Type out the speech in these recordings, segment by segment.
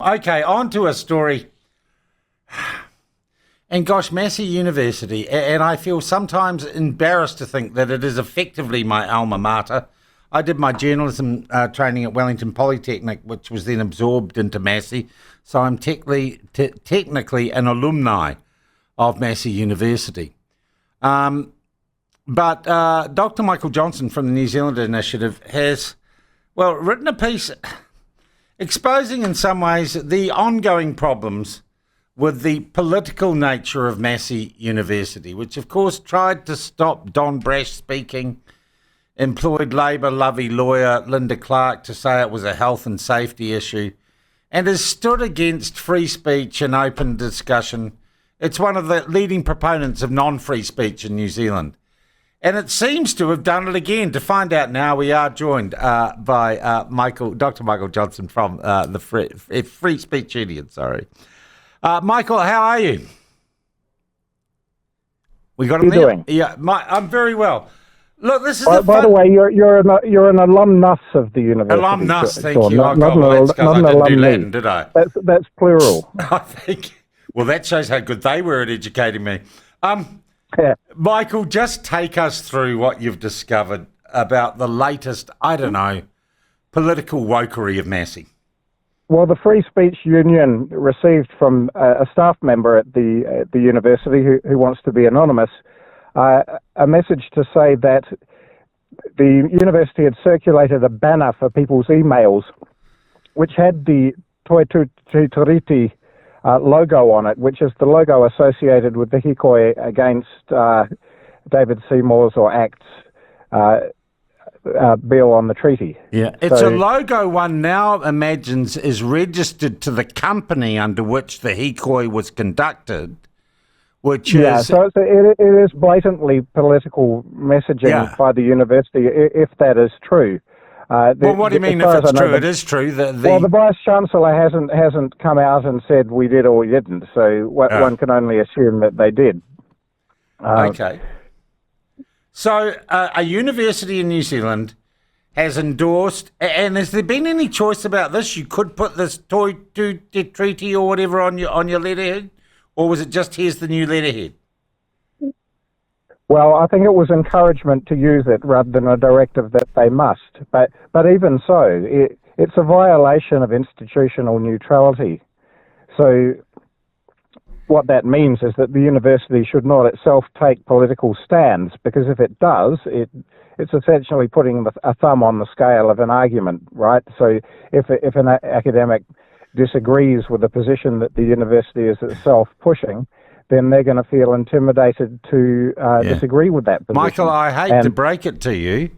Okay, on to a story. And gosh, Massey University, and I feel sometimes embarrassed to think that it is effectively my alma mater. I did my journalism training at Wellington Polytechnic, which was then absorbed into Massey. So I'm technically an alumni of Massey University. But Dr. Michael Johnston from the New Zealand Initiative has, written a piece exposing in some ways the ongoing problems with the political nature of Massey University, which of course tried to stop Don Brash speaking, employed Labour-lovey lawyer Linda Clark to say it was a health and safety issue, and has stood against free speech and open discussion. It's one of the leading proponents of non-free speech in New Zealand. And it seems to have done it again. To find out now, we are joined by Dr. Michael Johnston from the Free Speech Union. Michael, how are you? We got him there? Doing? Yeah, I'm very well. Look, this is by the way, you're an alumnus of the university. Alumnus, thank Sean. you. Not That's because I didn't do alumni. Latin, did I? That's plural. I think. Well, that shows how good they were at educating me. Yeah. Michael, just take us through what you've discovered about the latest, political wokery of Massey. Well, the Free Speech Union received from a staff member at the university who wants to be anonymous a message to say that the university had circulated a banner for people's emails which had the Toi Tuitoriti logo on it, which is the logo associated with the hikoi against David Seymour's or Act's bill on the treaty. Yeah, it's a logo one now imagines is registered to the company under which the hikoi was conducted, which is... Yeah, so it is blatantly political messaging by the university, if that is true. Well, what do you mean if it's true? It is true. Well, the Vice-Chancellor hasn't come out and said we did or we didn't, so one can only assume that they did. Okay. So a university in New Zealand has endorsed, and has there been any choice about this? You could put this Toi Treaty or whatever on your letterhead, or was it just here's the new letterhead? Well, I think it was encouragement to use it rather than a directive that they must. But even so, it's a violation of institutional neutrality. So what that means is that the university should not itself take political stands, because if it does, it's essentially putting a thumb on the scale of an argument, right? So if an academic disagrees with the position that the university is itself pushing, then they're going to feel intimidated to disagree with that position. Michael, I hate to break it to you,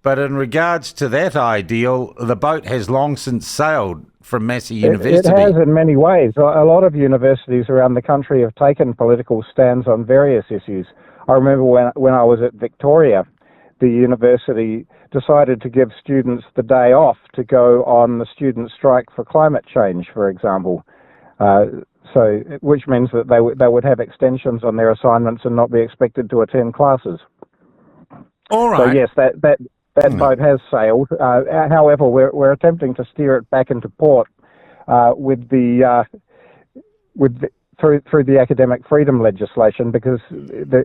but in regards to that ideal, the boat has long since sailed from Massey University. It has in many ways. A lot of universities around the country have taken political stands on various issues. I remember when I was at Victoria, the university decided to give students the day off to go on the student strike for climate change, for example. So, which means that they would have extensions on their assignments and not be expected to attend classes. All right. So yes, that boat has sailed. However, we're attempting to steer it back into port through the academic freedom legislation, because the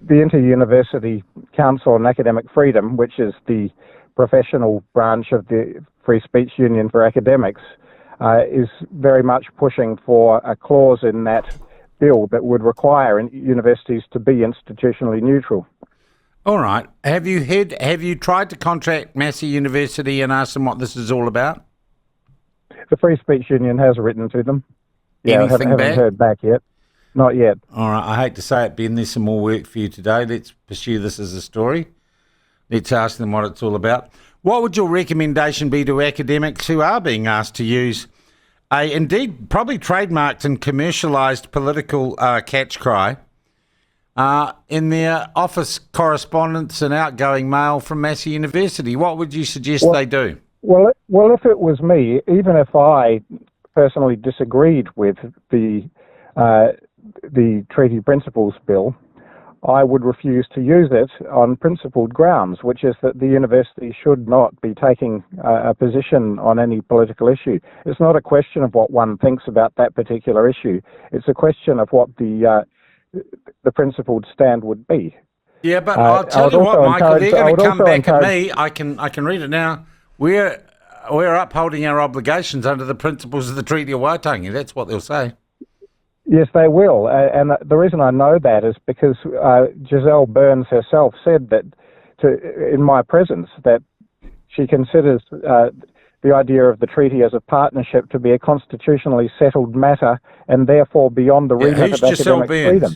Inter-University Council on Academic Freedom, which is the professional branch of the Free Speech Union for academics, is very much pushing for a clause in that bill that would require universities to be institutionally neutral. All right. Have you tried to contact Massey University and ask them what this is all about? The Free Speech Union has written to them. Yeah, haven't heard back yet. Not yet. All right. I hate to say it, Ben, there's some more work for you today. Let's pursue this as a story. Let's ask them what it's all about. What would your recommendation be to academics who are being asked to use indeed probably trademarked and commercialised political catch cry in their office correspondence and outgoing mail from Massey University? What would you suggest they do? Well, if it was me, even if I personally disagreed with the treaty principles bill, I would refuse to use it on principled grounds, which is that the university should not be taking a position on any political issue. It's not a question of what one thinks about that particular issue. It's a question of what the principled stand would be. Yeah, but I'll tell you what, Michael, they're going to come back at me. I can read it now. We're upholding our obligations under the principles of the Treaty of Waitangi. That's what they'll say. Yes, they will. And the reason I know that is because Giselle Burns herself said that in my presence that she considers the idea of the treaty as a partnership to be a constitutionally settled matter and therefore beyond the remit of academic freedom.